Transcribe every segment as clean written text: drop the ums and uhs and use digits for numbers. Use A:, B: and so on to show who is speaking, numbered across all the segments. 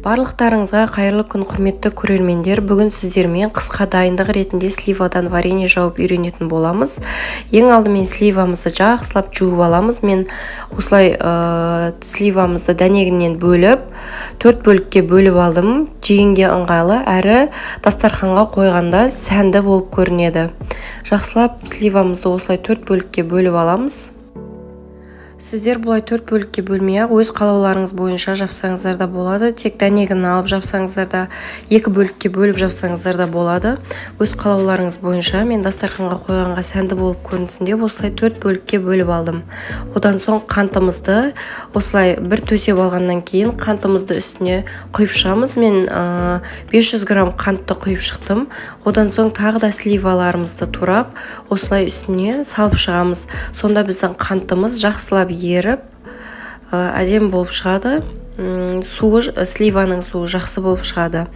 A: Барлықтарыңызға қайырлы күн, құрметті көрермендер. Бүгін сіздермен қысқа дайындық ретінде сливадан варенье жауып үйренетін боламыз. Ең алдымен сливамызды жақсылап жуып аламыз. Мен осылай сливамызды дәнегінен бөліп, 4 бөлікке бөліп алдым. Жегенге ыңғайлы, әрі дастарханға қойғанда сәнді болып көрінеді. Жақсылап сливамызды осылай 4 бөлікке бөліп аламыз. Сіздер бұлай 4 бөлікке бөлмей өз қалауларыңыз бойынша жапсаңыздар да болады. Тек дәнегін алып жапсаңыздар да, 2 бөлікке бөліп жапсаңыздар да болады. Өз қалауларыңыз бойынша мен дастарханға қойғанға сәнді болып көрінсін деп осылай 4 бөлікке бөліп алдым. Одан соң қантымызды осылай бір төсеп алғаннан кейін қантымызды үстіне құйып шығамыз. Мен 500 грамм қантты құйып шықтым. Одан соң тағы да сливаларымызды турап осылай үстіне салып шығамыз. Сонда біздің қантымыз жақсылап еріп әдем болып шығады. Суы, сливаның суы жақсы болып шығады.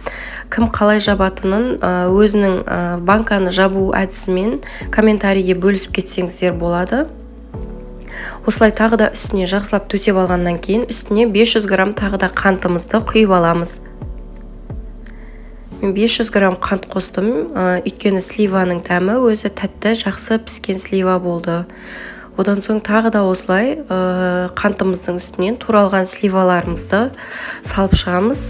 A: Кім қалай жабатынын өзінің банканы жабу әдісімен комментарийге бөлісіп кетсеңіздер болады. Осылай тағы да үстіне жақсылап төсеп алғаннан кейін үстіне 500 грамм тағы да қантымызды құйып аламыз. Мен 500 грамм қант қостым, өйткені сливаның дәмі өзі тәтті, жақсы піскен слива болды. Одан соң тағы да осылай қантымыздың үстінен туралған сливаларымызды салып шығамыз.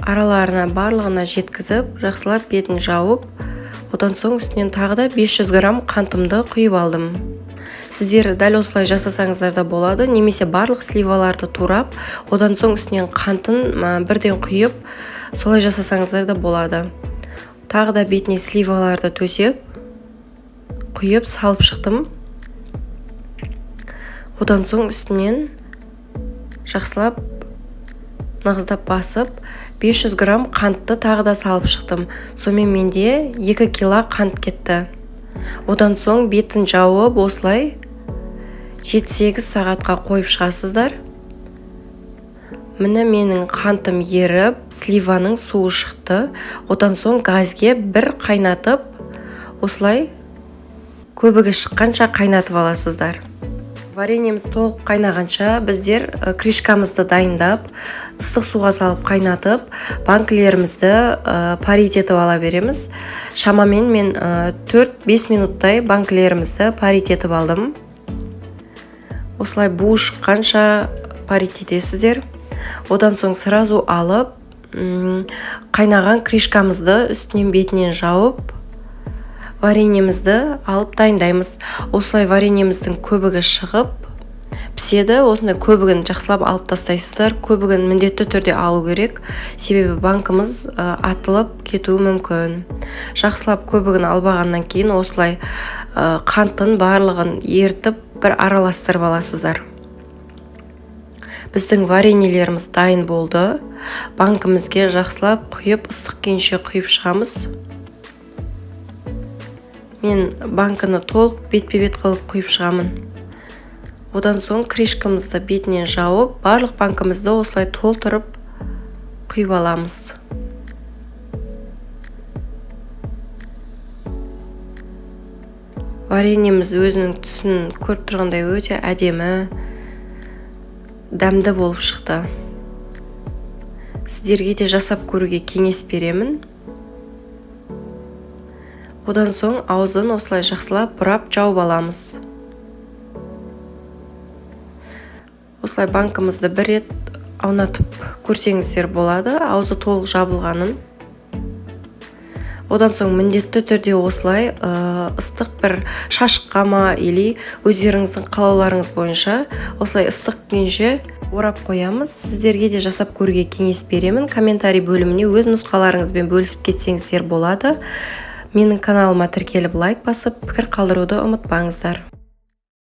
A: Араларына барлығына жеткізіп, жақсылап бетін жауып, одан соң үстінен тағы да 500 грамм қантымды құйып алдым. Сіздер дәл осылай жасасаңыздар да болады, немесе барлық сливаларды турап, одан соң үстінен қантын бірден құйып, солай жасасаңыздар да болады. Тағы да бетіне сливаларды төсеп, құйып салып шықтым. Одан соң үстінен жақсылап нығыздап басып 500 грамм қантты тағы да салып шықтым. Сонымен менде 2 кило қант кетті. Одан соң бетін жауып осылай 7-8 сағатқа қойып шығасыздар. Міне менің қантым еріп, сливаның суы шықты. Одан соң газге бір қайнатып, осылай көбігі шыққанша қайнатып аласыздар. Вареньеміз толық қайнағанша біздер кришкамызды дайындап, ыстық суға салып қайнатып, банкілерімізді парить етіп ала береміз. Шамамен мен 4-5 минуттай банкілерімізді парить етіп алдым. Осылай буы шыққанша парить етесіздер. Одан соң сразу алып, қайнаған кришкамызды үстінен бетінен жауып, вареньемізді алып дайындаймыз. Осылай вареньеміздің көбігі шығып піседі. Осындай көбігін жақсылап алып тастайсыздар. Көбігін міндетті түрде алу керек, себебі банкымыз атылып кетуі мүмкін. Жақсылап көбігін албағаннан кейін осылай қантын барлығын ертіп бір араластырып аласыздар. Біздің вареньелеріміз дайын болды. Банкімізге жақсылап құйып, ыстық күйінше құйып шығамыз. Мен банканы толық бетпе-бет қылып құйып шығамын. Одан соң кришкамызды бетінен жауып, барлық банкымызды осылай толтырып құйып аламыз. Вареньеміз өзінің түсін көріп тұрғандай өте әдемі, дәмді болып шықты. Сіздерге де жасап көруге кеңес беремін. Одан соң аузын осылай жақсылап бұрап жауып аламыз. Осылай банкымызды бір рет аунатып көрсеңіздер болады, аузы толық жабылғанын. Одан соң міндетті түрде осылай ыстық бір шашыққа ма, или өздеріңіздің қалауларыңыз бойынша осылай ыстық күйінше орап қоямыз. Сіздерге де жасап көруге кеңес беремін. Комментарий бөліміне өз нұсқаларыңызбен бөлісіп кетсеңіздер болады. Менің каналыма тіркеліп лайк басып, пікір қалдыруды ұмытпаңыздар.